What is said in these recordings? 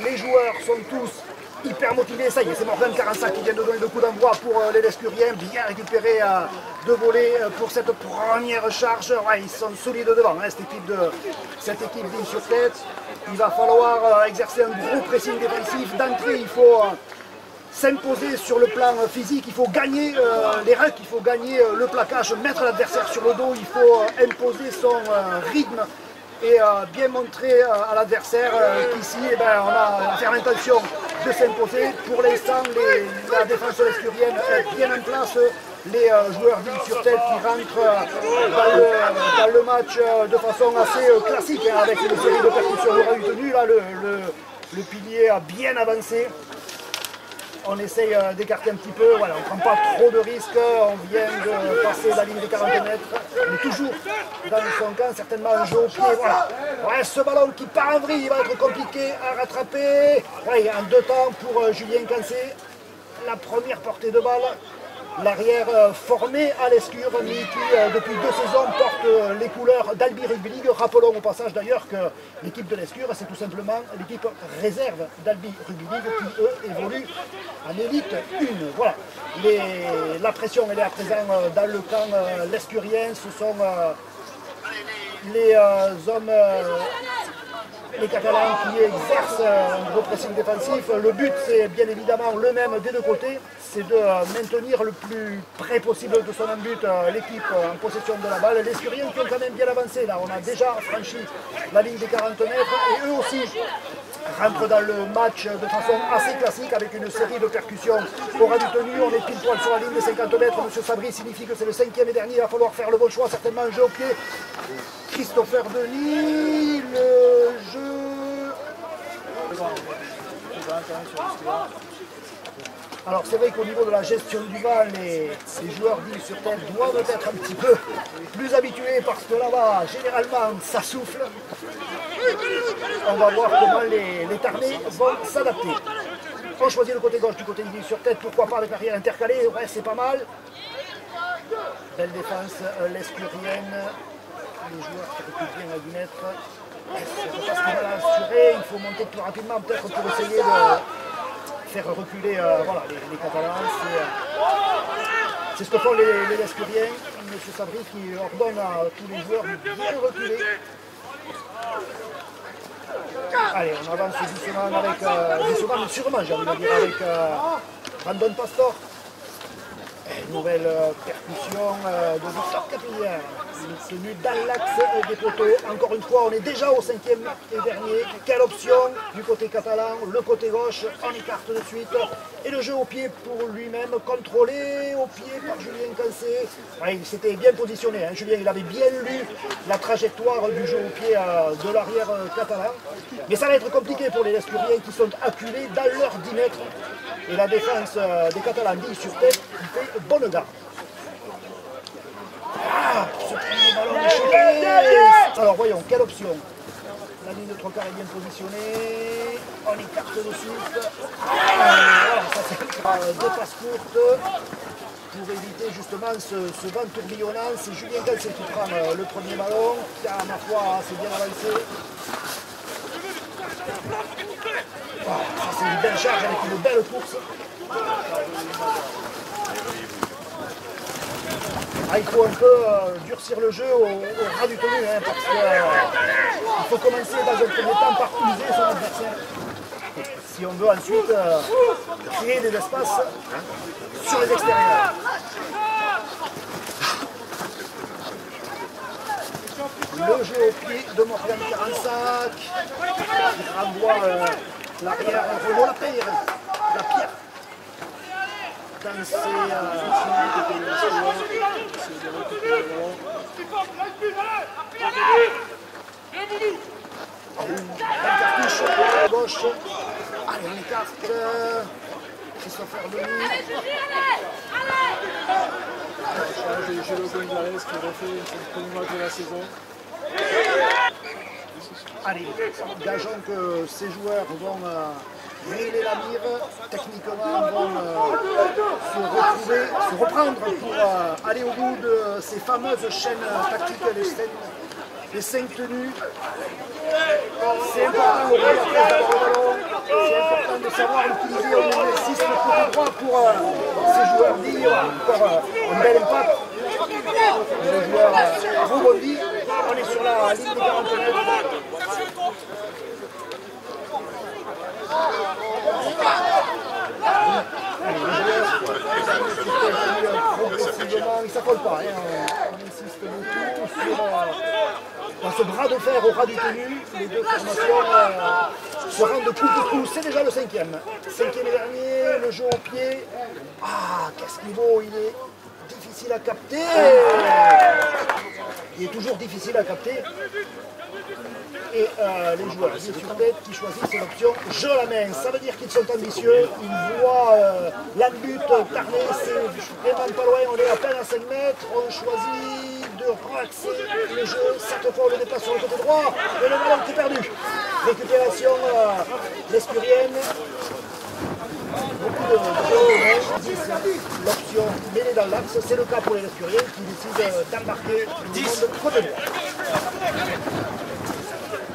Les joueurs sont tous hyper motivés. Ça y est, c'est Morgan Carensac qui vient de donner le coup d'envoi pour les Lescuriens. Bien récupéré de volée pour cette première charge. Ouais, ils sont solides devant, hein, cette équipe d'Île sur tête. Il va falloir exercer un gros pressing défensif. D'entrée, il faut s'imposer sur le plan physique, il faut gagner les rucks, il faut gagner le plaquage, mettre l'adversaire sur le dos, il faut imposer son rythme et bien montrer à l'adversaire qu'ici on a la ferme intention de s'imposer. Pour l'instant, la défense lescurienne est bien en place. Les joueurs d'Île sur tête qui rentrent dans le match de façon assez classique, hein, avec une série de percussions. On aura eu tenu là, le pilier a bien avancé. On essaye d'écarter un petit peu, voilà, on ne prend pas trop de risques, on vient de passer la ligne des 40 mètres, on est toujours dans son camp, certainement un jeu au pied, voilà. Ouais, ce ballon qui part en vrille, il va être compliqué à rattraper. Ouais, en 2 temps pour Julien Cancé, la première portée de balle. L'arrière formé à l'Escure, mais qui depuis 2 saisons porte les couleurs d'Albi Rugby League. Rappelons au passage d'ailleurs que l'équipe de l'Escure, c'est tout simplement l'équipe réserve d'Albi Rugby League qui eux évolue en élite 1. Voilà, la pression elle est à présent dans le camp lescurien. Ce sont les hommes, les Catalans qui exercent un gros pressing défensif. Le but c'est bien évidemment le même des 2 côtés, c'est de maintenir le plus près possible de son but l'équipe en possession de la balle. Les Lescuriens qui ont quand même bien avancé là, on a déjà franchi la ligne des 40 mètres et eux aussi rentrent dans le match de façon assez classique avec une série de percussions au ras du tenu. On est pile poil sur la ligne des 50 mètres. Monsieur Sabri signifie que c'est le 5e et dernier, il va falloir faire le bon choix, certainement un jeu au pied. Christopher Denis, le jeu. Alors c'est vrai qu'au niveau de la gestion du bal, les joueurs d'Île sur tête doivent être un petit peu plus habitués parce que là-bas, généralement, ça souffle. On va voir comment les Tarnais vont s'adapter. On choisit le côté gauche du côté d'Île sur tête, pourquoi pas avec l'arrière intercalé, ouais, c'est pas mal. Belle défense lescurienne. Les joueurs qui récupèrent bien à 10 mètres. C'est pas ce qu'il va l'assurer, il faut monter plus rapidement peut-être pour essayer de faire reculer voilà, les Catalans. C'est ce que font les Lescuriens. M. Sabri qui ordonne à tous les joueurs de bien reculer. Allez, on avance doucement avec, doucement mais sûrement j'ai envie de dire, avec Brandon Pastor. Une nouvelle percussion de Victor Capillard. Tenu dans l'axe des poteaux. Encore une fois, on est déjà au 5e et dernier. Quelle option du côté catalan, le côté gauche, on écarte de suite. Et le jeu au pied pour lui-même, contrôlé au pied par Julien Cancé. Ouais, il s'était bien positionné, hein. Julien, il avait bien lu la trajectoire du jeu au pied de l'arrière catalan. Mais ça va être compliqué pour les Lescuriens qui sont acculés dans leurs 10 mètres. Et la défense des Catalans d'Île sur tête, il fait bonne garde. Ah, ce premier ballon déchiré. Alors voyons, quelle option. La ligne de 3 quarts est bien positionnée. On écarte de suite. Ça c'est 2 passes courtes pour éviter justement ce vent tourbillonnant. C'est Julien Cancé qui prend le premier ballon, qui a, ma foi, assez bien avancé. Voilà, ça c'est une belle charge avec une belle course. Ah, il faut un peu durcir le jeu au ras du tenu, hein, parce qu'il faut commencer dans un premier temps par user son adversaire. Si on veut ensuite créer des espaces sur les extérieurs. Le jeu au pied de Morgan Carensac. Il renvoie l'arrière Renaud Lapierre. Dans ses cartouche à gauche. Allez, on écarte. Christopher Denis. J'ai le Gonzalez qui refait son premier match de la saison. Allez, gageons que ces joueurs vont mêler la mire, techniquement vont se reprendre pour aller au bout de ces fameuses chaînes tactiques, les 5 tenues. C'est important d'avoir le ballon savoir l'utiliser au niveau 6 le côté droit pour ces joueurs dits, encore un bel impact. Le joueur rebondit, on est sur la ligne des 40 mètres. Allez, les joueurs progressivement, ils ne s'affolent pas, hein. On insiste beaucoup sur dans ce bras de fer au ras du tenue, les deux formations se rendent coup pour coup, c'est déjà le cinquième. Cinquième et dernier, le jeu au pied. Ah, qu'est-ce qu'il vaut, il est difficile à capter. Il est toujours difficile à capter. Et les joueurs sur tête qui choisissent l'option je la main. Ça veut dire qu'ils sont ambitieux, ils voient la lutte tarder, c'est vraiment pas loin, on est à peine à 5 mètres, on choisit de relaxer le jeu, cette fois on le déplace sur le côté droit, et le ballon qui est perdu. Récupération l'Espurienne. Beaucoup de choisissent l'option mêlée dans l'axe, c'est le cas pour les Espuriens qui décident d'embarquer du monde côté droit.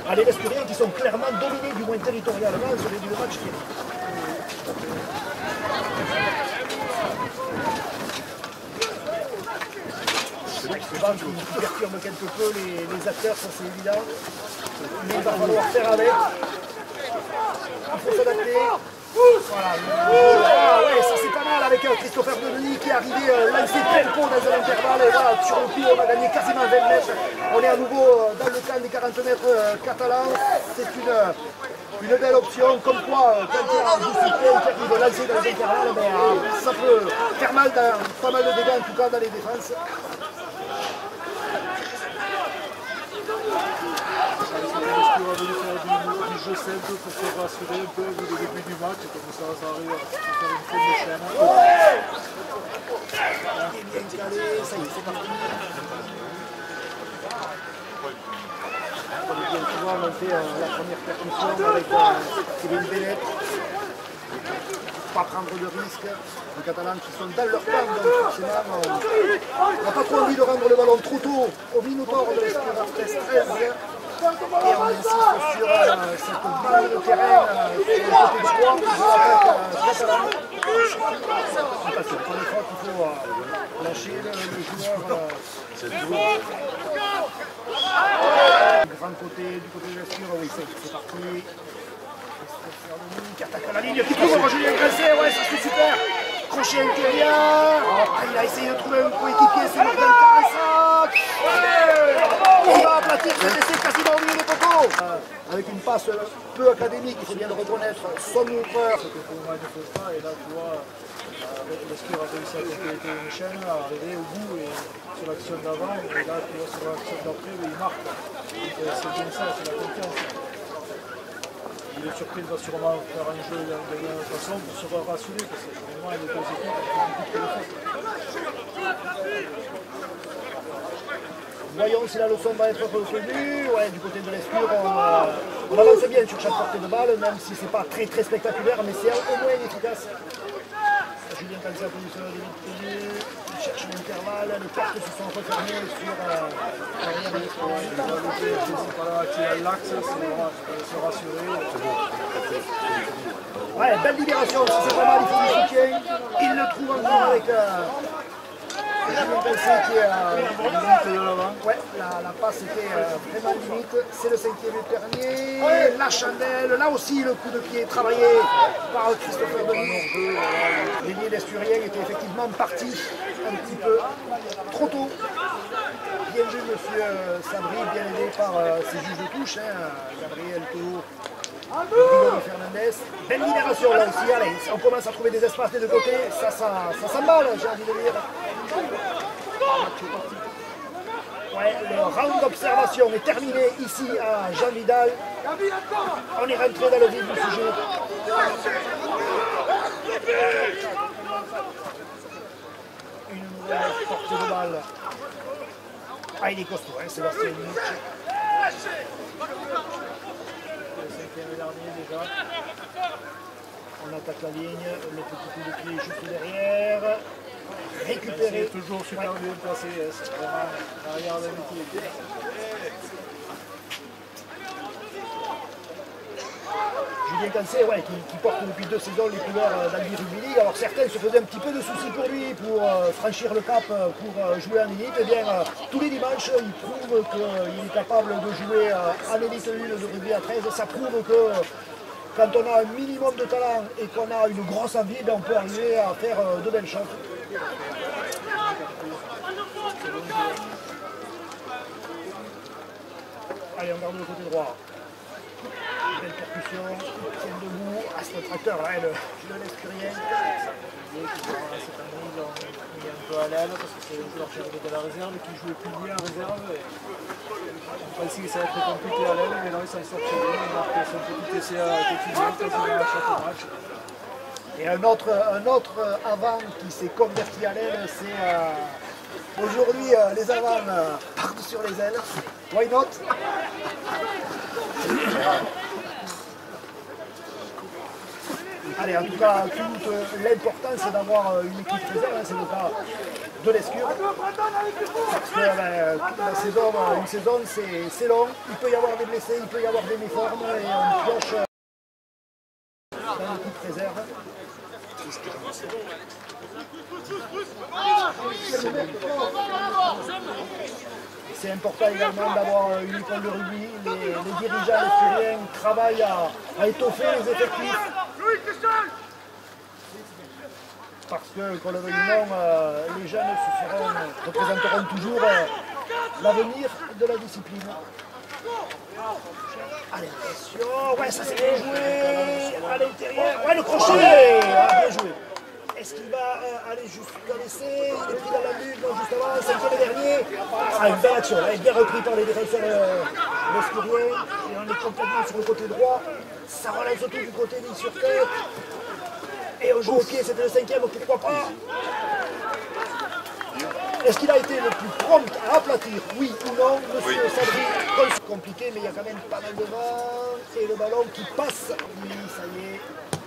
Allez, les Espuriens qui sont clairement dominés, du moins territorialement, sur les deux matchs. C'est pas qui perturbe quelque peu les acteurs, ça c'est évident. Mais il va falloir faire avec. Il faut s'adapter. Voilà. Ah ouais, ça c'est pas mal avec Christopher Denis qui est arrivé lancé plein pot dans un intervalle. Et voilà, sur le coup, on a gagné quasiment 20 mètres. On est à nouveau dans le camp des 40 mètres catalans. C'est une belle option. Comme quoi, quand il y a un discipline qui arrive lancer dans les intervalles, ça peut faire mal, pas mal de dégâts en tout cas dans les défenses. On va venir faire du jeu simple pour se rassurer un peu au début du match et comme ça arrive à faire une fin de chaîne. Il est bien calé, ça y est, c'est parti. On vient de pouvoir monter la première percussion avec Kevin Bennett. Pas prendre de risques, les Catalans qui sont dans leur camp, donc forcément on n'a pas trop envie de rendre le ballon trop tôt au Minotaur de l'Espérance 13-13. Et on insiste sur cette balle de terrain sur le côté droit de l'attaque catalane. Attention, pour les fois qu'il faut lâcher le joueur. Du grand côté, du côté de l'Espire, oui, c'est parti. Qui attaque la ligne, qui trouve Julien Grasset, ouais, ça c'est super. Crochet intérieur. Il a essayé de trouver un coéquipier, c'est Morgan Caressac. Il va aplatir ce essai quasiment au milieu des poteaux. Avec une passe peu académique, il faut bien le reconnaître, son ouvreur. Et là, tu vois, avec l'Espire a réussi à compléter une chaîne, à arriver au bout et sur l'action d'avant. Et là, tu vois, sur l'action d'après, il marque. C'est bien ça, c'est la confiance. Il est surpris, il va sûrement faire un jeu de la même façon pour se rassurer parce que vraiment les deux équipes ont beaucoup de téléphone. Voyons si la leçon va être retenue. Ouais, du côté de l'Espire, on avance bien sur chaque portée de balle, même si c'est pas très spectaculaire, mais c'est au moins efficace. Julien Grasset a positionné le début, il cherche l'intervalle, les cartes se sont refermées sur l'arrière de l'Espire. L'axe, c'est se rassurer. Ouais, belle libération, si c'est vraiment il faut du soutien. Il le trouve encore avec Julien Grasset qui est ouais, la passe était vraiment limite. C'est le cinquième et dernier. La chandelle, là aussi le coup de pied travaillé par Christopher Denis. L'ailier d'Espurien était effectivement parti un petit peu trop tôt. Bien joué monsieur Sabri, bien aidé par ses juges de touche, Gabriel Théo. Bruno Fernandez, belle libération là aussi, allez, on commence à trouver des espaces des deux côtés, ça s'emballe, j'ai envie de dire. Ouais, le round d'observation est terminé ici à Jean Vidal. On est rentré dans le vif du sujet. Une nouvelle portée de balle. Ah, il est costaud, hein, Sébastien Nietzsche. Dernier déjà. On attaque la ligne, le petit coup de pied juste derrière. Récupéré. C'est toujours super bien placé, c'est vraiment l'arrière de l'équipe. Julien Cancé, ouais, qui porte depuis 2 saisons les couleurs d'Albi Rugby League. Alors certains se faisaient un petit peu de soucis pour lui, pour franchir le cap, pour jouer en élite. Eh bien, tous les dimanches, il prouve qu'il est capable de jouer en élite 1 de rugby à 13. Ça prouve que quand on a un minimum de talent et qu'on a une grosse envie, on peut arriver à faire de belles choses. Allez, on garde le côté droit. Belle percussion, tienne debout. Ah, c'est le tracteur, là, le Lescurien. Cette année, ils l'ont mis un peu à l'aile parce que c'est un joueur qui arrivait de la réserve et qui jouait plus bien en réserve. On pensait que ça allait être compliqué à l'aile, mais là, il s'en sort très bien. Il marque son petit TCA quotidien, quasiment à chaque match. Et un autre avant qui s'est converti à l'aile, c'est aujourd'hui les avants partent sur les ailes. Why not? Allez, en tout cas, toute l'importance c'est d'avoir une équipe réserve, c'est le cas de l'Escure. Parce que la saison, une saison c'est long, il peut y avoir des blessés, il peut y avoir des méformes et on pioche dans l'équipe réserve. C'est important également d'avoir une école de rugby. Les dirigeants escuriens travaillent à étoffer les effectifs. Parce que, qu'on le veuille ou non, les jeunes représenteront toujours l'avenir de la discipline. Allez, attention, ouais, ça c'est bien joué, à l'intérieur, ouais, le crochet, ah, bien joué. Est-ce qu'il va aller jusqu'à l'essai? Il est pris dans la bulle, non, juste avant, c'est le dernier. Ah, une belle action, là, bien repris par les défenseurs escuriens. Et on est complètement sur le côté droit. Ça relève surtout du côté ligne sur tête. Et on joue au pied, c'était le 5e, pourquoi pas. Est-ce qu'il a été le plus prompt à aplatir? Oui ou non, monsieur Sabri? C'est compliqué, mais il y a quand même pas mal de vent. Et le ballon qui passe. Oui, ça y est.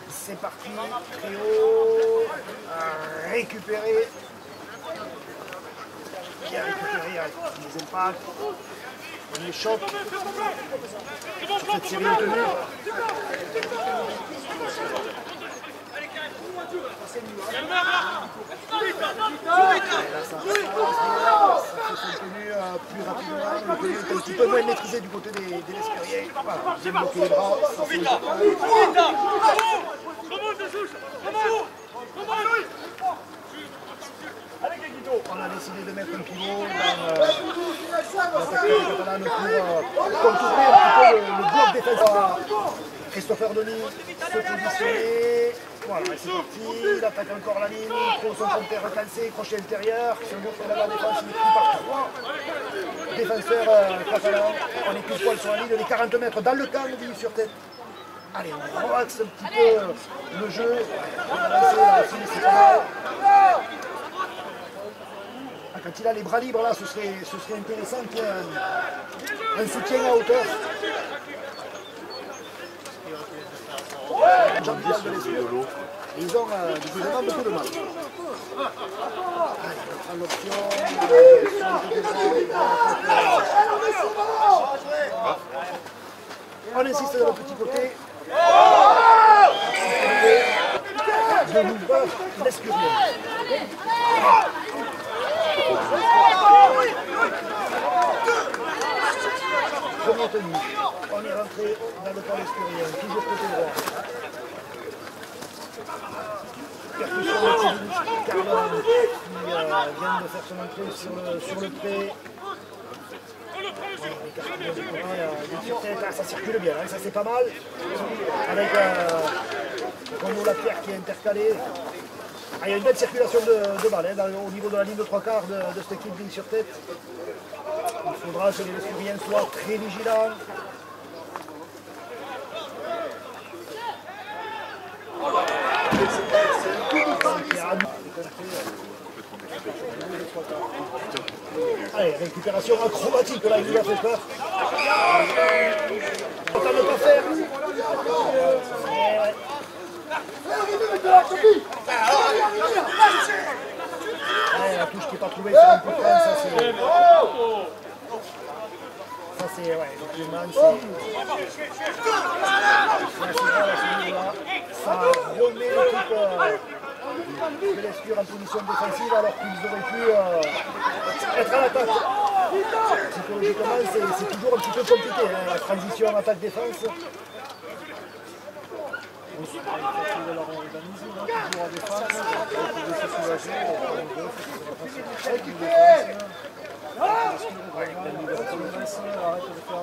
C'est parti, très haut, récupéré, bien récupéré avec les impacts, les chocs sur cette série de tenues. Ça fait son tenue plus rapidement, le tenue est un petit peu moins maîtrisé du côté des Lescuriens. Voilà, j'ai bloqué les bras, ça c'est on a décidé de mettre un pivot dans l'attaquant catalane pour contourner un petit peu le bloc défensif. Christopher Denis se positionner. Voilà, c'est parti, il attaque encore la ligne, trouve son compteur Cancé, crochet intérieur, c'est un groupe de la défense, il est pris par 3 défenseurs catalans. On est plus poil sur la ligne, les 40 mètres dans le camp, ligne sur tête. Allez, on relaxe un petit peu le jeu. C'est pas mal. Quand il a les bras libres, là, ce serait intéressant qu'il y ait un soutien à hauteur. Ils ont vraiment beaucoup de mal. Allez, on prend l'option. On insiste dans le petit côté. De l'ouvreur l'escurien. Premier tenu. On est rentré dans le camp l'escurien, toujours côté droit. Percussion de Carlon qui vient de faire son entrée sur le pré. Ça circule bien, hein, ça c'est pas mal. Avec Renaud Lapierre qui est intercalé. Ah, il y a une belle circulation de balles hein, au niveau de la ligne de 3/4 de cette équipe ligne sur tête. Il faudra que les Lescuriens soient très vigilants. Allez, récupération acrobatique là, il lui a fait peur. On ne peut pas faire. Allez, la touche qui n'est pas trouvée sur un coup de frein, ça ouais, le Clément, c'est assez grave à ce niveau-là. Ça remet l'équipe de l'Escure en position défensive alors qu'ils auraient pu être à l'attaque. Psychologiquement, c'est toujours un petit peu compliqué, hein, la transition attaque-défense. On se parle de leur organisme, toujours à défense, on peut se soulager, arrête de faire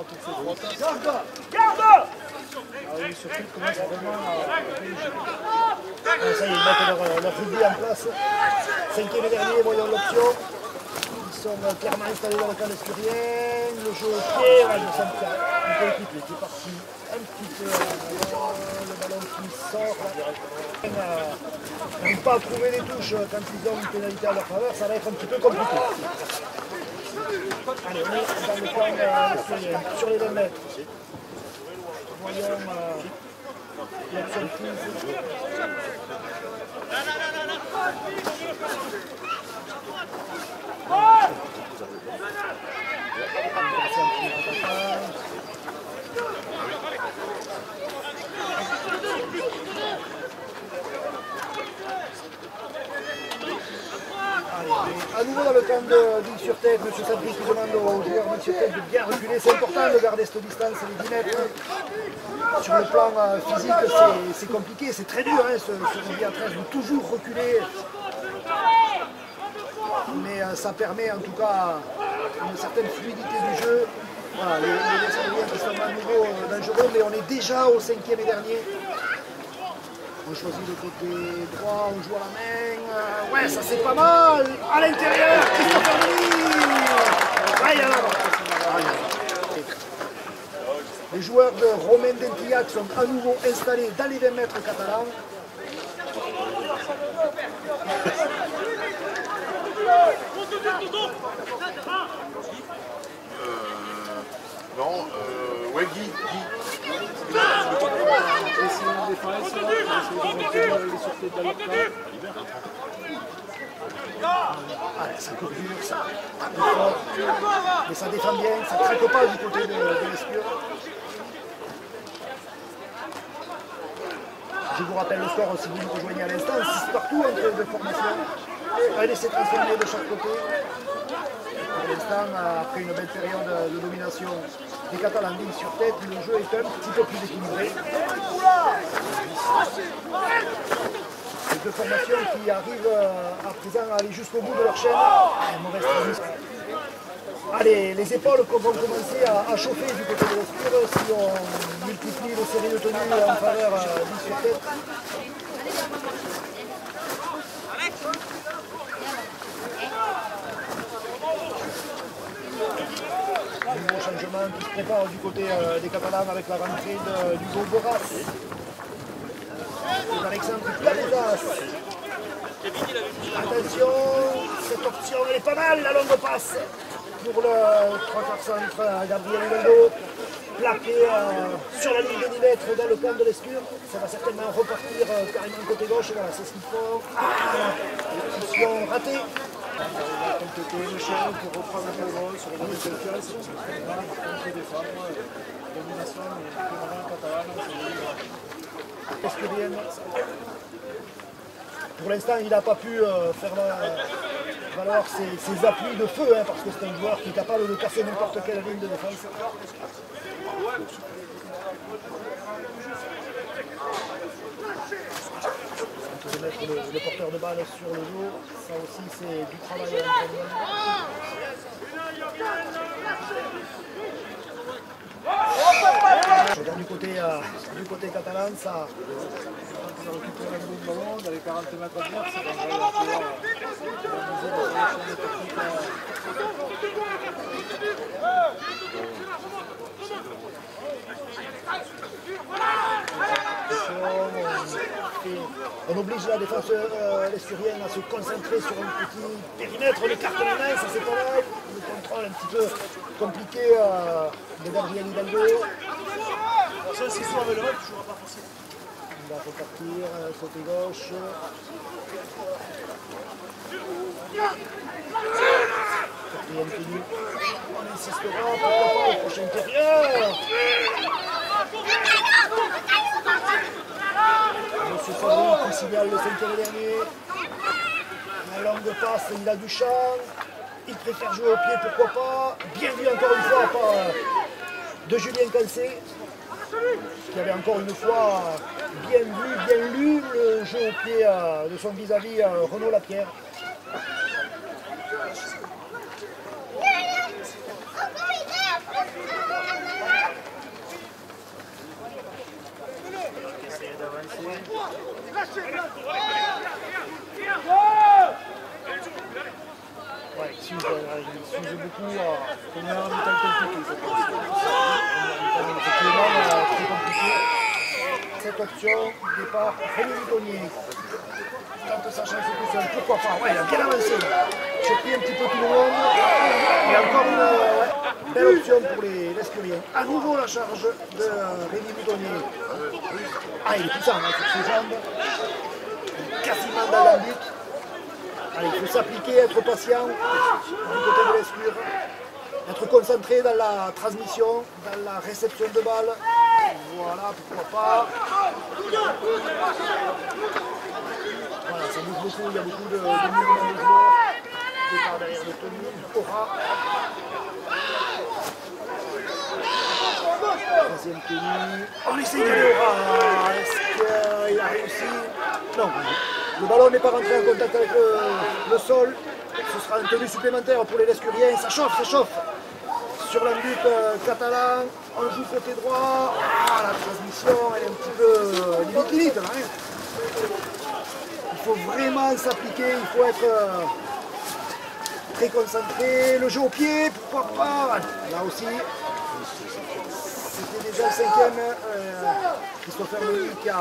toutes ces fautes. Surtout qu'ils commencent vraiment à réagir. Ça y est, ils mettent leur rugby en place. 5e et dernier, voyons l'option. Ils sont clairement installés dans le camp escurien. Le jeu au pied, je sens qu'il y a un coéquipier qui est parti un petit peu le ballon qui sort. N'arrive pas à trouver les touches quand ils ont une pénalité à leur faveur, ça va être un petit peu compliqué. Allez, on est dans le camp escurien, sur les 20 mètres. Voyons l'option prise. À nouveau dans le camp de Digue sur tête, M. Sabri qui demande aux joueurs de sur tête de bien reculer. C'est important de garder cette distance, les 10 mètres. Sur le plan physique, c'est compliqué, c'est très dur ce rugby à 13 de toujours reculer. Mais ça permet en tout cas une certaine fluidité du jeu. Voilà, les Escuriens qui sont à nouveau dangereux, mais on est déjà au 5e et dernier. On choisit le côté droit, on joue à la main. Ouais, ça c'est pas mal. À l'intérieur, Christopher Denis. Les joueurs de Romain Dentillac sont à nouveau installés dans les 20 mètres catalans. Non, ouais, Guy. Essayer de défense, essayer de retenir les sûretés de la loca. Allez, ça court dur, ça tape fort, mais ça défend bien, ça ne craque pas du côté de l'Escure. Je vous rappelle le score si vous nous rejoignez à l'instant, 6 partout entre les deux formations. Allez, c'est transformé de chaque côté. Pour l'instant, après une belle période de domination des Catalans en ligne sur tête, le jeu est un petit peu plus équilibré. Les deux formations qui arrivent à présent à aller jusqu'au bout de leur chaîne. Mauvaise transition. Allez, les épaules vont commencer à chauffer du côté de l'Escure si on multiplie les séries de tenues en faveur du sur tête. Nouveau changement qui se prépare du côté des Catalans avec la rentrée d'Hugo Boras et d'Alexandre Planezas. Attention, cette option elle est pas mal, la longue passe pour le 3/4 centre Gabriel Hidalgo, plaqué sur la ligne de 10 mètres dans le camp de l'Escure. Ça va certainement repartir carrément côté gauche, voilà, c'est ce qu'il faut. Option ratée. On va compléter une chaîne pour reprendre un peu le rôle sur la ligne de confiance, parce que finalement, par contre, des femmes, domination, mais phénomène catalan, c'est Escurienne. Pour l'instant, il n'a pas pu faire valoir ses appuis de feu, hein, parce que c'est un joueur qui est capable de casser n'importe quelle ligne de défense. On peut mettre le porteur de balle sur le dos, ça aussi c'est du travail à l'entraînement. Du côté catalan, ça récupère un bon ballon dans les 40 mètres à venir, ça va pouvoir organiser des chaînes techniques. On oblige la défense l'Esturienne à se concentrer sur un petit périmètre de carte en main, ça c'est pas mal. Le contrôle un petit peu compliqué de Gabriel Hidalgo. Ça, c'est soit avec le match, tu ne joueras pas facile. va repartir, côté gauche. Quatrième tenue. On insistera, pourquoi pas au prochain intérieur. Monsieur Fabry qui signale le 5e dernier. La longue passe, il a du champ. Il préfère jouer au pied, pourquoi pas. Bien vu encore une fois par de Julien Cancé, qui avait encore une fois bien vu, bien lu le jeu au pied de son vis-à-vis Renaud Lapierre. Ouais, il s'use beaucoup. On est en métal compliqué, je pense. Effectivement, très compliqué. Cette option, départ, Rémi Moutonnier. Tente sa chance tout seul, pourquoi pas. Ouais, il a bien avancé. Surpris un petit peu tout le monde. Et encore une belle option pour les Lescuriens. À nouveau la charge de Rémi Moutonnier. Ah, il est puissant hein, sur ses jambes. Quasiment dans la but. Allez, il faut s'appliquer, être patient du côté de l'Escure, être concentré dans la transmission, dans la réception de balles. Voilà, pourquoi pas. Voilà, ça bouge beaucoup, il y a beaucoup de mouvements de joueurs. Départ derrière le tenue, Aura. Troisième tenue. On essaye d'aller Aura. Est-ce qu'il a réussi? Non. Le ballon n'est pas rentré en contact avec le sol. Ce sera une tenue supplémentaire pour les Lescuriens. Ça chauffe, ça chauffe. Sur l'embut catalan, on joue côté droit. Ah, la transmission, elle est un petit peu limite. Hein. Il faut vraiment s'appliquer, il faut être très concentré. Le jeu au pied, pourquoi pas. Là aussi, c'était déjà le 5e. Christopher Louis qui a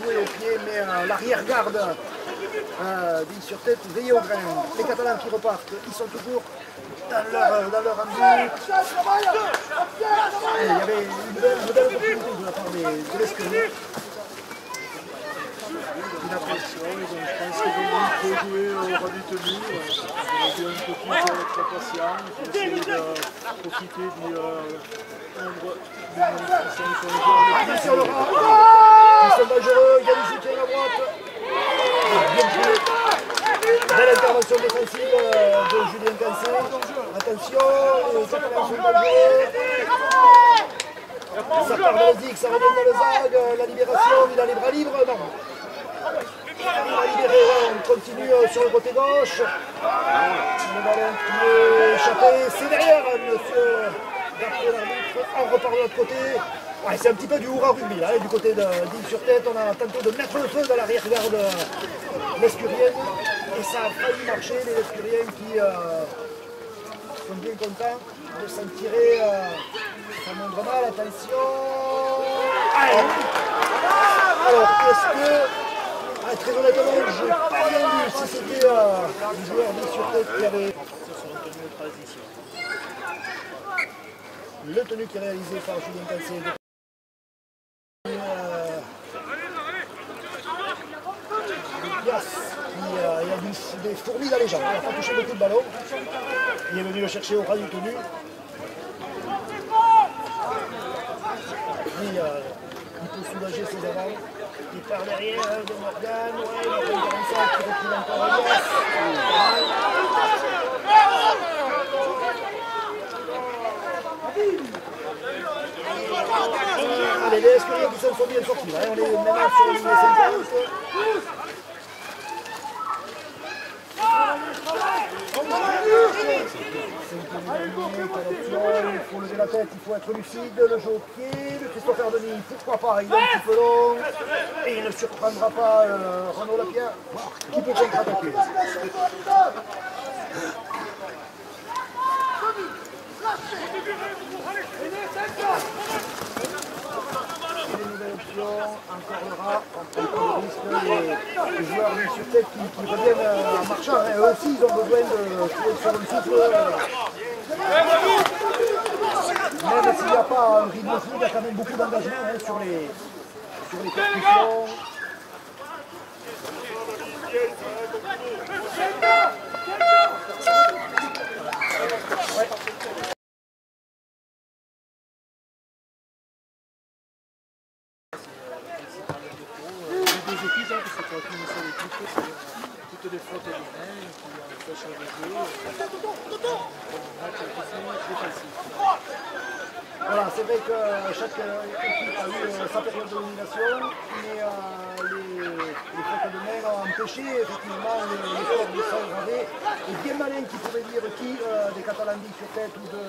joué au pied, mais l'arrière-garde dit sur tête, veillez au grain. Les Catalans qui repartent, ils sont toujours dans leur embut. Il y avait une belle opportunité de la part de l'Escurier. Une appréciation, donc je pense que Denis peut jouer au ras du tenue. Il a un peu plus très patient, il faut essayer de profiter du nombre Attention le rat, ils sont dangereux, il y a du soutien à droite. Bien joué. Belle intervention défensive de Julien Cancé. Attention, les Catalans sont dangereux. Ça part dans le zig, ça revient dans le zag, la libération, il a les bras libres, non. Il arrive à libérer, on continue sur le côté gauche. Le ballon qui est échappé, c'est derrière, monsieur. D'après l'arbitre, on repart de l'autre côté. Ouais, c'est un petit peu du hurrah rugby là, du côté d'Île sur tête. On a tenté de mettre le feu dans l'arrière-garde lescurienne. Et ça a failli marcher, les Lescuriens qui sont bien contents de s'en tirer. Ça montre mal, attention. Allez. Alors, est-ce que. Ah, très honnêtement, je n'ai pas bien vu si c'était un joueur d'Île sur tête qui avait. Le tenue qui est réalisé par Julien Cancé. Yes. Il y a des fourmis dans les jambes. Il n'a pas touché beaucoup de ballons. Il est venu le chercher au ras du tenue. Il peut soulager ses avants. Il part derrière de Morgan. Ouais, Morgan 45 qui retrouve encore un yes. Allez, les Lescuriens qui sont bien sortis. Là. On est maintenant sur la ligne 50. Il faut lever la tête, il faut être lucide, le jeu au pied, le Christopher Denis, pourquoi pas, il est un petit peu long, et il ne surprendra pas Renaud Lapierre, qui peut contre-attaquer. Une nouvelle option, encore le rat, on prend pas le risque, les joueurs sur tête qui reviennent en marchant, eux aussi ils ont besoin de trouver sur le souffle. Même s'il n'y a pas un rythme fou, il y a quand même beaucoup d'engagement sur sur les percussions. Les deux équipes, parce que tu as qu'une seule équipe, c'est toutes les fautes des mains qui empêchent le jeu. Un match difficile, défensif. Voilà, c'est vrai que chaque équipe a eu sa période de domination, mais les fautes de main ont empêché effectivement l'effort de Saint-Gravé. Et bien malin qui pourrait dire qui des Catalans sur tête ou de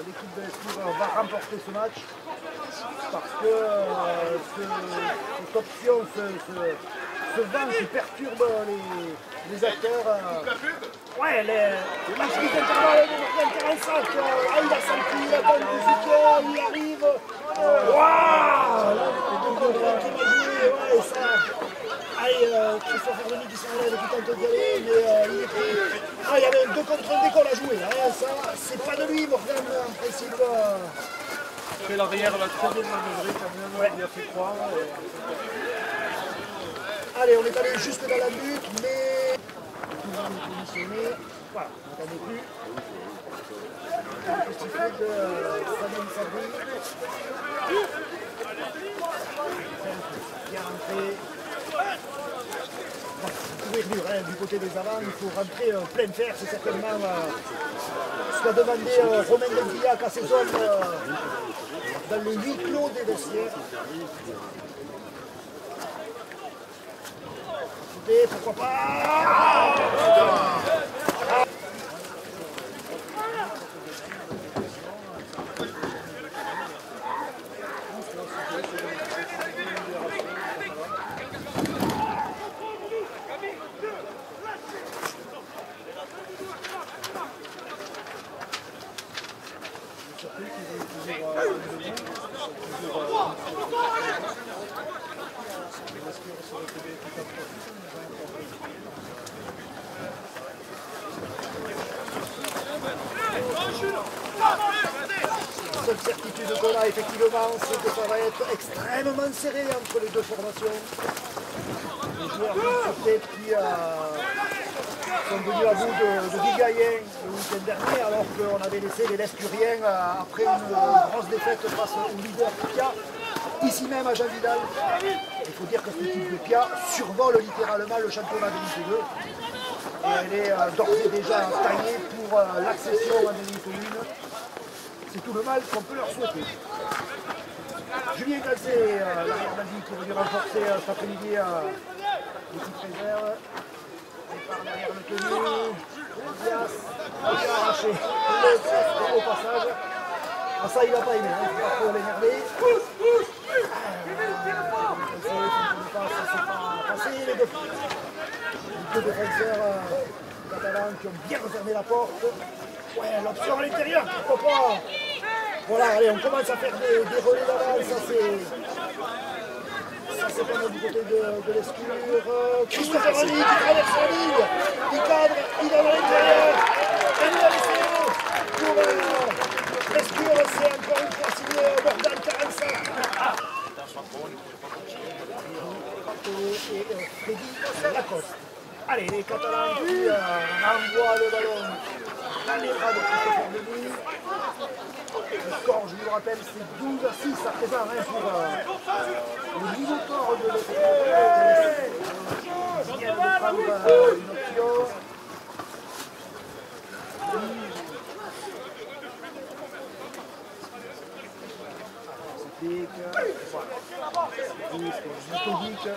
l'équipe de l'Escure va remporter ce match. Parce que cette option, ce vent qui perturbe les acteurs. Ouais, les matchs d'intervalle de Morgan 45, il a senti, il a pas de soutien, il arrive. Waouh! Là, qui va jouer, ouais, ça. Allez, Christopher Denis qui s'enlève, qui tente d'y aller, mais il est pris. Ah, il y avait un 2 contre 1 d'école à jouer, hein, ça, c'est pas de lui, Morgan, en principe. Après l'arrière, elle a très bien manœuvré quand même, ouais. Il a fait croire. Allez, on est allé jusque dans la lutte, mais toujours positionné. Voilà, on n'en est plus. Le petit fait de Samuel Sabri. Bien rentré. Bon, vous pouvez dire, hein, du côté des avants, il faut rentrer plein fer, c'est certainement ce qu'a demandé Romain Delvillac à ses hommes dans le huis clos des vestiaires. Et pourquoi pas. La seule certitude qu'on a effectivement, c'est que ça va être extrêmement serré entre les deux formations. Les joueurs de tête qui sont venus à bout de Vigayen le week-end dernier, alors qu'on avait laissé les Lescuriens après une grosse défaite face au leader Pia, ici même à Jean Vidal. Il faut dire que cette équipe de Pia survole littéralement le championnat de Ligue 2. Et elle est d'ores et déjà taillée pour l'accession à Ligue 1. C'est tout le mal qu'on peut leur souhaiter. Julien Galzé, l'arrière Nazi, qui est venu renforcer cet après-midi l'équipe réserve. Départ derrière le tenu. Elias a arraché le casque au passage. Ah, ça, il n'a pas aimé, il ne faut pas trop l'énerver. Ça s'est pas passé. Les deux défenseurs catalans qui ont bien refermé la porte. Ouais, l'option à l'intérieur, pourquoi pas. Voilà, allez, on commence à faire des relais d'avance, ça c'est pas mal du côté de l'Escure. Christopher Denis qui traverse la ligne, il cadre, il est à l'intérieur, et nous allons pour l'Escure, c'est encore une fois signé Morgan 45. Et Freddy Lacoste. Allez, les Catalans qui envoient le ballon dans les bras de Christopher Denis. Le score, je vous le rappelle, c'est 12-6 à présent pour le Minotaure de l'Escure. Il vient de prendre une option. C'est pique. Voilà. C'est méthodique.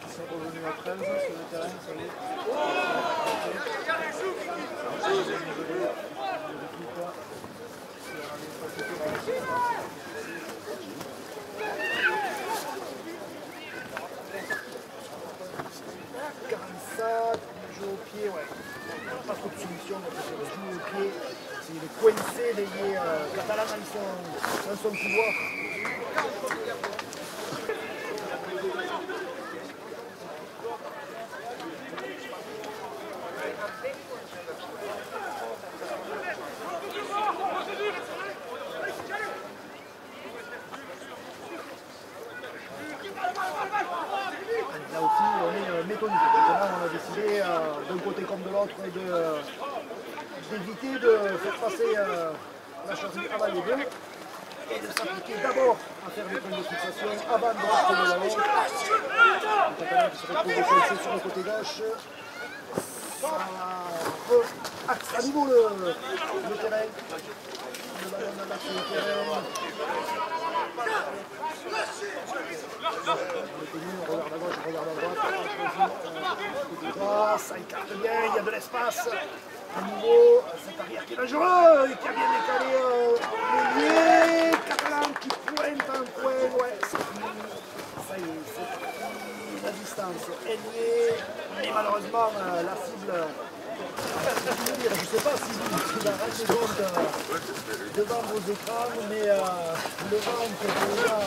Ils sont revenus à 13 sur le terrain, ça y est. Il joue au pied, ouais. Pas trop de solution, parce que le joue au pied, il est coincé, les Catalans dans son pouvoir. là aussi on est méthodique. Maintenant on a décidé d'un côté comme de l'autre d'éviter de faire passer la chose avant les deux et de s'appliquer d'abord à faire des points de fixation avant de rester le ballon. Le Catalan qui se retrouve coincé sur le côté gauche. Ça axe à nouveau le terrain. Le ballon dans l'axe du terrain. On regarde à gauche, on regarde à droite. Ça écarte bien, il y a de l'espace. À nouveau, cet arrière qui est dangereux et qui a bien décalé l'ailier. Catalan qui pointe un coin. Ouais, c'est fini. Ça y est, c'est fini. La distance ailier. Mais malheureusement, la cible. Je ne sais pas si vous la rendez compte devant vos écrans, mais le vent qui est déjà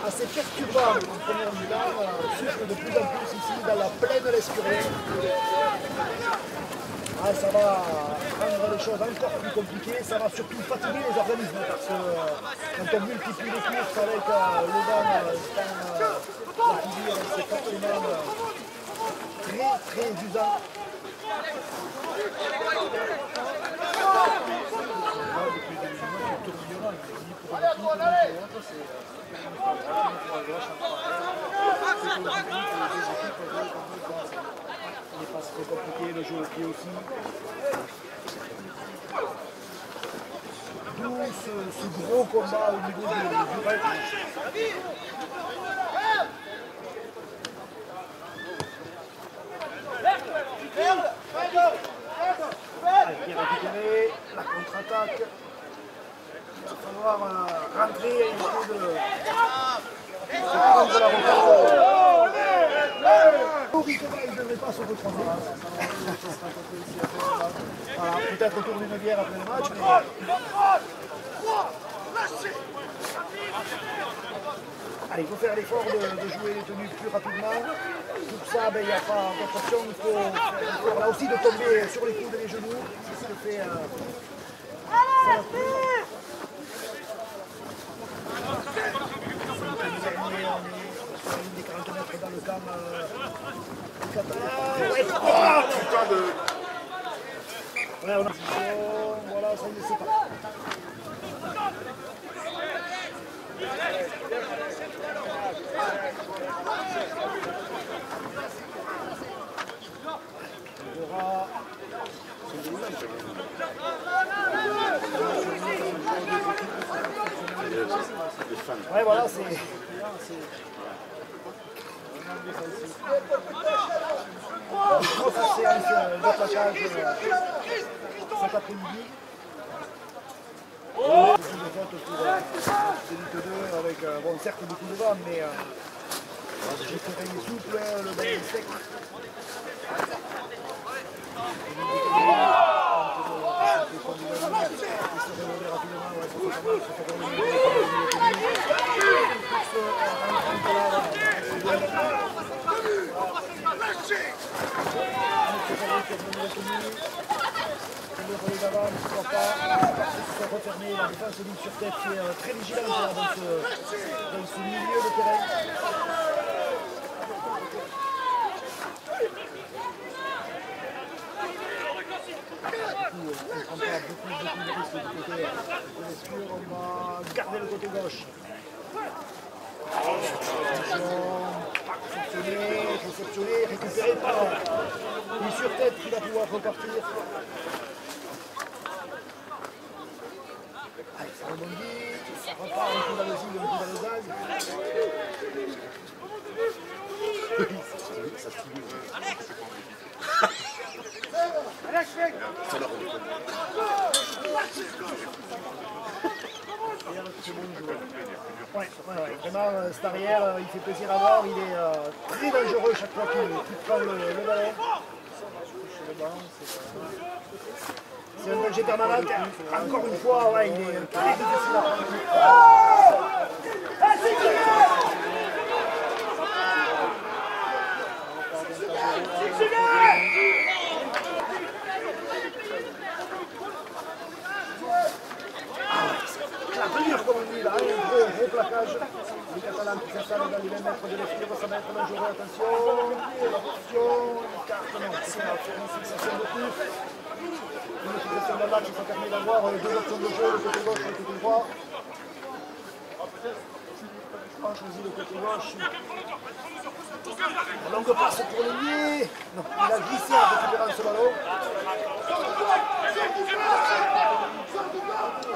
assez perturbant en première mi-temps souffle de plus en plus ici dans la plaine de l'Escurier. Ah, ça va rendre les choses encore plus compliquées, ça va surtout fatiguer les organismes parce que quand on multiplie les courses avec le vent la figure, c'est forcément très usant. Les passes très compliquées, le jeu au pied aussi. D'où ce gros combat au niveau du règle. Bien récupéré, la contre-attaque. Il va falloir rentrer et essayer de prendre la reprise. Théoriquement, il ne devrait pas se retrouver. Voilà, peut-être autour d'une bière après le match, mais... Allez, il faut faire l'effort de jouer les tenues plus rapidement. Pour ça, il n'y a pas d'autre option. Il faut faire l'effort là aussi de tomber sur les coudes et les genoux. C'est ce que fait on est des 40 mètres dans le camp catalan. Ouais, Putain de... ouais, on a... Voilà, ça y est, c'est parti. Ouais, voilà, c'est... Grosse séance de plaquage cet après-midi. Beaucoup de fautes pour Elite 2 avec, bon, certes beaucoup de vent, mais j'ai fait souple, le ballon est sec. Le relais d'avant ne soit pas refermé, la défense ligne sur tête qui est très vigilante dans ce milieu de terrain. On ne prend pas beaucoup de risques du côté de l'Escure, on va garder le côté gauche. Réceptionné, récupéré par une sur-tête qui va pouvoir repartir. Allez, ça rebondit, ça repart un coup dans le zig, un coup dans le zag. Ça stimule. Ça leur très bon joueur. Ouais, vraiment, cet arrière, il fait plaisir à voir, il est très dangereux chaque fois qu'il prend le ballon. C'est un danger permanent. Encore une fois, ouais, il est très difficile à prendre. La venir comme on dit là, un gros plaquage. Les Catalans qui s'associent s'installe dans les 20 mètres de l'esquive, ça va être dangereux, attention, une carte, non, c'est une fixation de plus. Une fixation de match, ça permet d'avoir deux options de jeu, le côté gauche et le côté droit. On choisit le côté gauche. La longue passe pour Lénier. Non, il a glissé en récupérant ce ballon.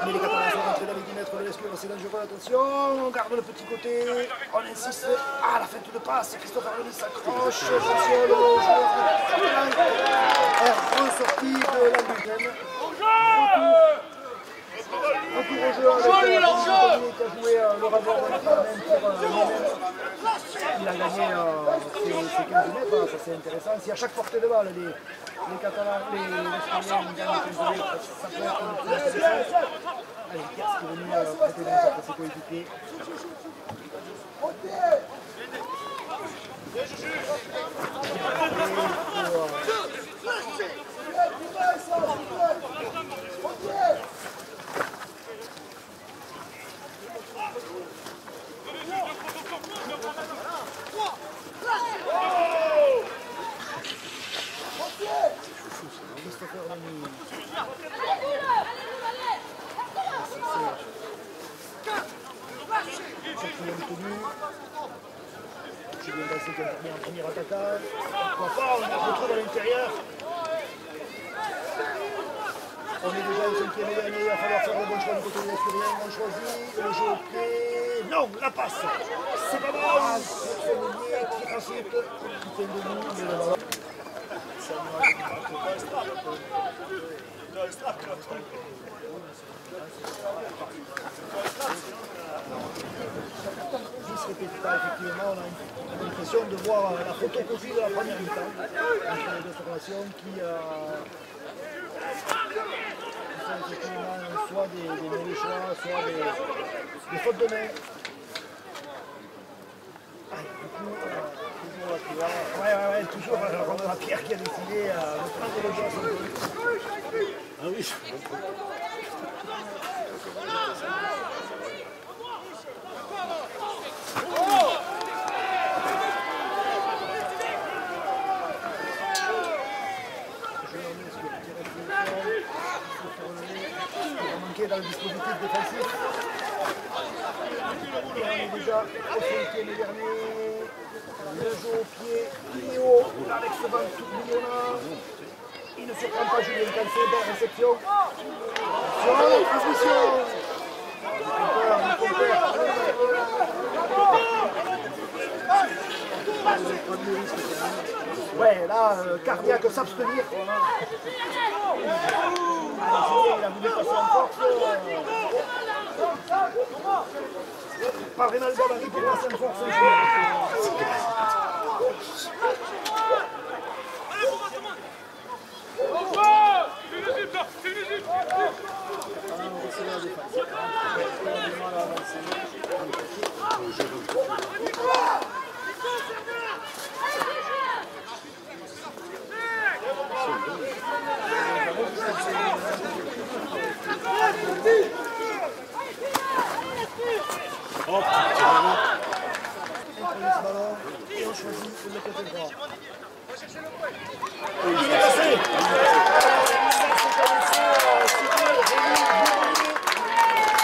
Mais les Catalans sont rentrés dans les 10 mètres de l'escure, c'est dangereux, attention. On garde le petit côté, on insiste. Ah, la feinte de passe, Christophe Arloni s'accroche. Attention, le joueur est ressorti de la lutte. Retour au jeu avec Anthony qui a joué le rapport dans il a gagné ses 15 mètres, ça c'est intéressant. Si à chaque portée de balle les Catalans, les Espagnols gagnent 15 mètres, ça peut être intéressant. Allez, Kers qui est venu prêter main forte à ses coéquipiers. J'ai bien passé quelqu'un en premier attaquant. Pourquoi pas, on se retrouve à l'intérieur. On est déjà au 5e et dernier, il va falloir faire le bon choix du côté de l'Esturien. On choisit le jeu au pied. Non, la passe. C'est pas mal. C'est Lénier qui ensuite qui fait de nous, mais le ballon. Se répète pas, effectivement, on a l'impression de voir la photocopie de la première mi-temps entre les deux formations qui font effectivement soit des mauvais choix, soit des fautes de main. Du coup, toujours la Pierre. Ouais, toujours la Pierre qui a décidé de prendre le jeu à son tour. Ah oui. Dans le dispositif défensif. Et on est déjà au 5e et dernier. Le jeu au pied, Léo, avec ce banc tout millionnaire. Il ne surprend pas Julien Cancé, belle réception. Sur la transmission. Ouais, là, Cardiac s'abstenir. Il a voulu passer en force. Pas vraiment le gabarit pour passer en force. Hop, on prend ce ballon et on choisit le côté droit. Il est passé.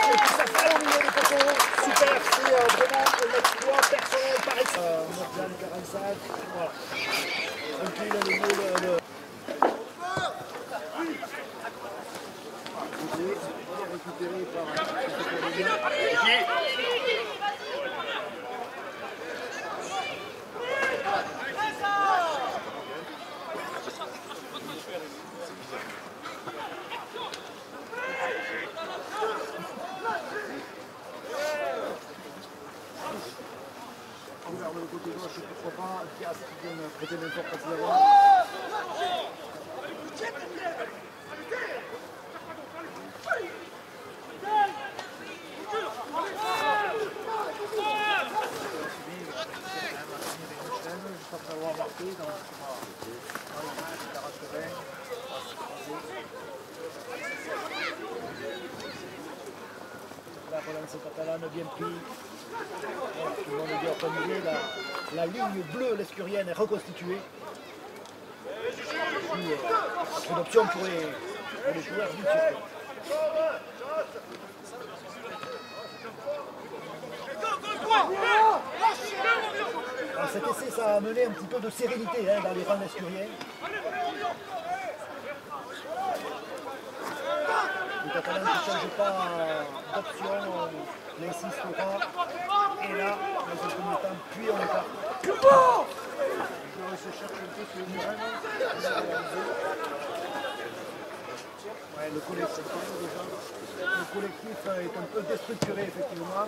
Et puis ça fait au milieu du poteau. Super, c'est vraiment l'exploit personnel par exemple. Morgan 45, voilà. Tranquille, le récupéré par on regarde le côté gauche, pourquoi pas, Diaz qui vient prêter main forte à ses avants. Juste après avoir marqué dans le la relance catalane bien pris. Tout le monde est bien organisé, la ligne bleue lescurienne est reconstituée. Une option pour les joueurs du circuit. Alors cet essai, ça a amené un petit peu de sérénité dans les rangs lescuriens. Le Catalan qui ne change pas d'option, on insistera. Et là, dans un premier temps, puis on écarte. Je se cherche un peu sur le terrain. Ouais, le collectif est un peu déstructuré, effectivement.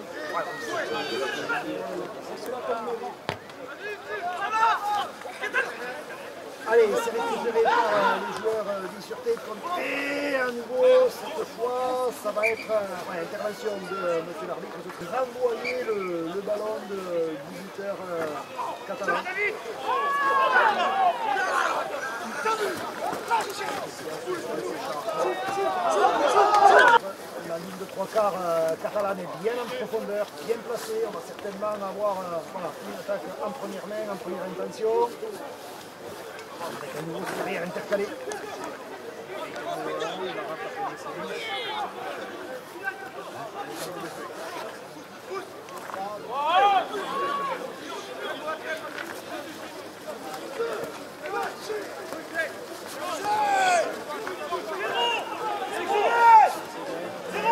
Allez, c'est récupéré par les joueurs d'I-Sûreté. Et à nouveau, cette fois, ça va être intervention de monsieur l'arbitre de renvoyer le ballon du buteur catalan. La ligne de trois quarts catalane est bien en profondeur, bien placée. On va certainement avoir une attaque en première main, en première intention. Avec un nouveau carrière intercalé.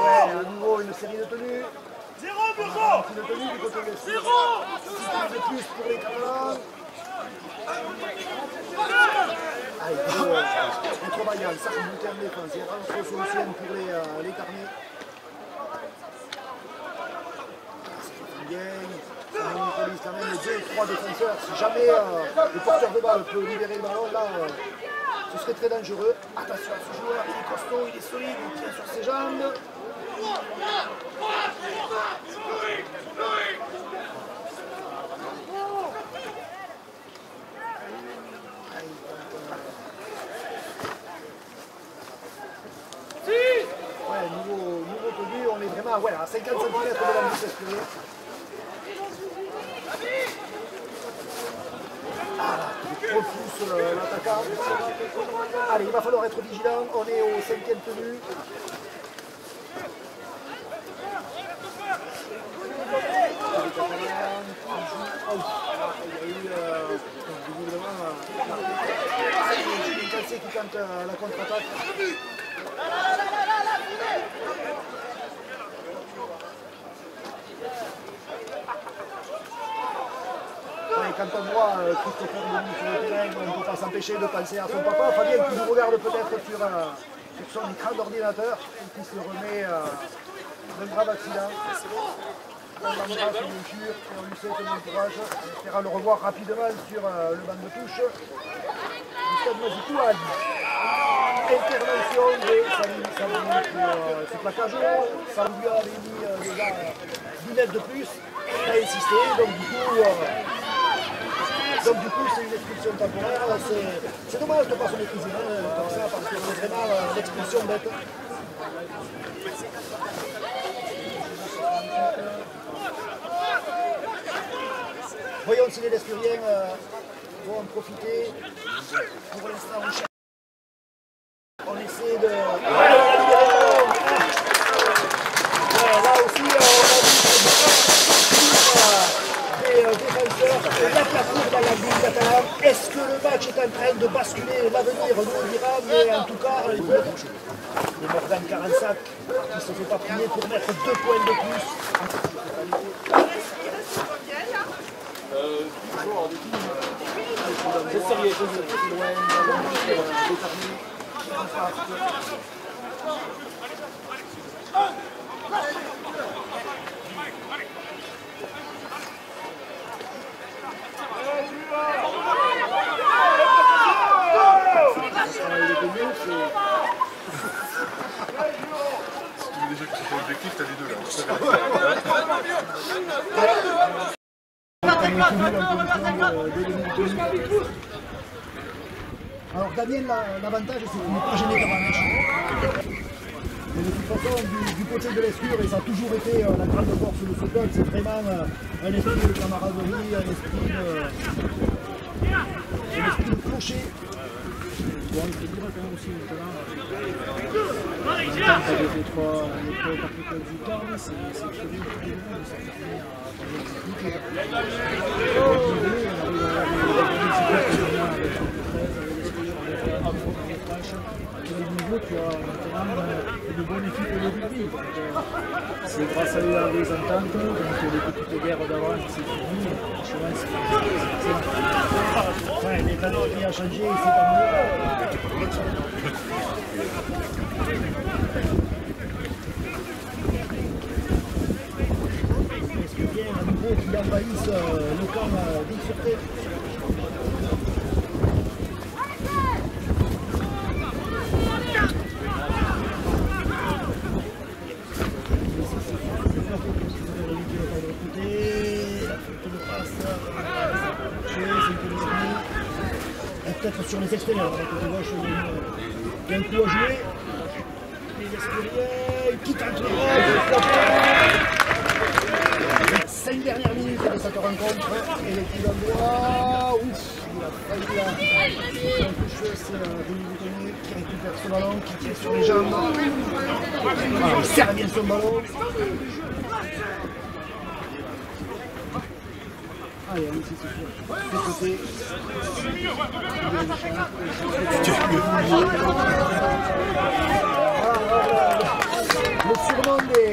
À nouveau une série de tenues. Une tenue du côté de 0 de plus pour les Catalans. Allez, contre Bayern, ça c'est monté en défense. Il y a pas de solution pour les carnets. Ça monopolise quand même les 2 ou 3 défenseurs. Si jamais le porteur de balle peut libérer le ballon, là, ce serait très dangereux. Attention à ce joueur, il est costaud, il est solide, il tient sur ses jambes. Ouais, niveau tenu, on est vraiment à 50 cm de la mise escalier. On pousse l'attaquant. Allez, il va falloir être vigilant. On est au 5e tenu. Il y a eu Calcé qui tente la contre-attaque. Quand on voit Christopher Denis sur le terrain, on ne peut pas s'empêcher de penser à son papa. Fabien qui nous regarde peut-être sur son écran d'ordinateur et qui se remet d'un grave accident. On l'embrasse bien sûr et on lui souhaite un bon courage. On espérera le revoir rapidement sur le banc de touche du stade Mazitoua. Intervention de Salut pour ce plaquage. Ça lui avait mis déjà 10 mètres de plus. Il a insisté, donc du coup, c'est une expulsion temporaire. C'est dommage de ne pas se maîtriser comme ça, parce que c'est vraiment l'expulsion bête. Voyons si les Lescuriens vont en profiter. Pour l'instant, on essaie de... là aussi, on a vu des défenseurs mettre la cour dans la ligne catalane. Est-ce que le match est en train de basculer? L'avenir nous le dira, mais en tout cas, le Morgan Carensac qui ne se fait pas prier pour mettre 2 points de plus. C'est sérieux, c'est loin, Déjà que c'est pas objectif, t'as les deux là. Alors Damien, l'avantage c'est qu'il n'est pas gêné par la match. Mais de toute façon, du côté de l'Escure, et ça a toujours été la grande force de ce club, c'est vraiment un esprit de camaraderie, un esprit de clocher. Bon, il faut dire quand même aussi maintenant, avec les trois parties du temps, c'est curieux de ça finit à compliqué. Tu as maintenant une bonne équipe de rugby. C'est grâce à eux à des ententes, donc les petites guerres d'avant c'est fini. Franchement, c'est ouais, l'état d'esprit a changé, c'est pas mieux. Est-ce que bien à nouveau qui envahissent le camp d'Île-sur-Terre? Peut-être sur les extérieurs, côté gauche, il y a un coup à jouer. Les extérieurs qui tentent le rôle. 5 dernières minutes de cette rencontre et les coups d'envoi. Ouf, il a failli là. En touche, c'est Denis Boutonnier qui récupère ce ballon, qui tire sur les jambes. Ah, il serre bien son ballon. Allez, allez, c'est sûr. De côté. Le surnom des...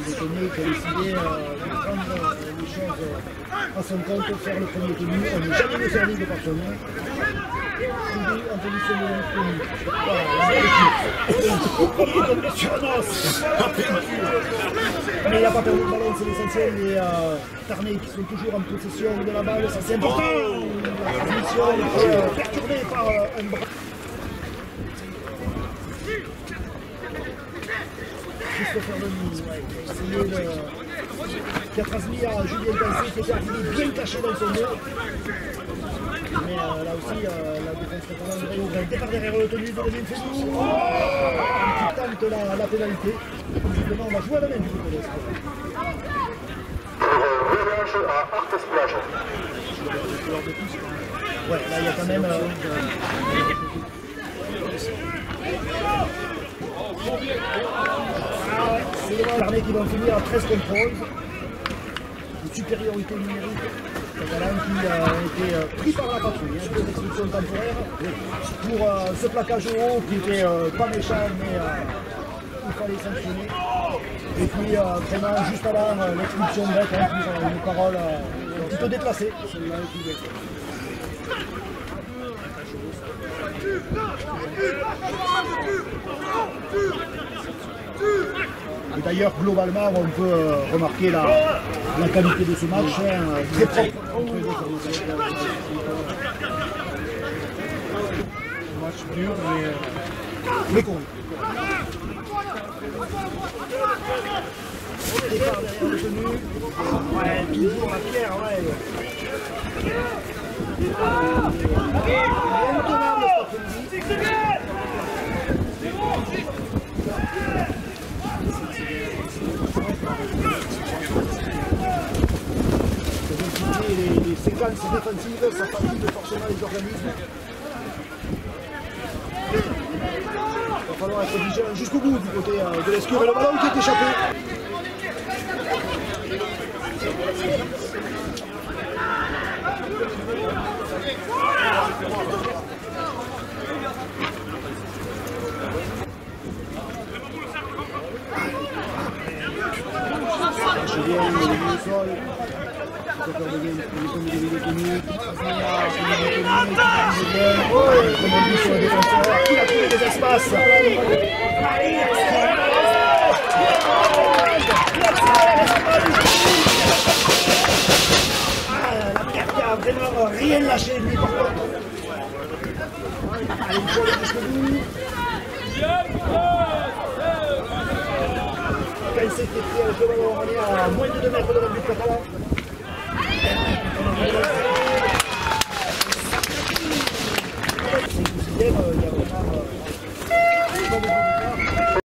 Boutonnier qui a décidé de prendre les choses à son compte, faire le premier tenu. On n'est jamais de service de partenaire. En position de l'économie. Voilà, la belle équipe. Mais il n'a pas perdu le ballon, c'est l'essentiel. Les Tarnais qui sont toujours en possession de la balle, ça c'est important. La transmission est perturbée par un bras. Christopher Denis, qui a transmis à Julien Cancé, qui était arrivé bien caché dans son dos. Mais là aussi, la défense catalane de Rayo, départ derrière le tenue de Lemine Fédou, qui tente la pénalité. Justement, on va jouer à la main du côté de l'Espoir. Ouais, là il y a quand même... c'est les Tarnais qui vont finir à 13 contre 11. Une supériorité numérique. Catalan qui a été pris par la patrouille, deux expulsions temporaires pour ce plaquage au haut qui n'était pas méchant mais il fallait sanctionner. Et puis vraiment juste avant l'expulsion bête pour une parole un petit peu déplacée. Et d'ailleurs, globalement, on peut remarquer la qualité de ce match, très propre. Un match dur, mais con. Départ derrière le tenu. Ouais, toujours la pierre, ouais. Les séquences défensives, ça fatigue forcément les organismes. Il va falloir être vigilant jusqu'au bout du côté de l'Escure et le ballon qui est échappé. Julien, il est au sol. Comme on dit sur le défenseur, il a trouvé des espaces. La pierre qui a vraiment rien lâché lui par contre. Allez, il faut aller jusqu'au bout. Quand il s'est fait avec le ballon, on est à moins de 2 mètres de la but catalan.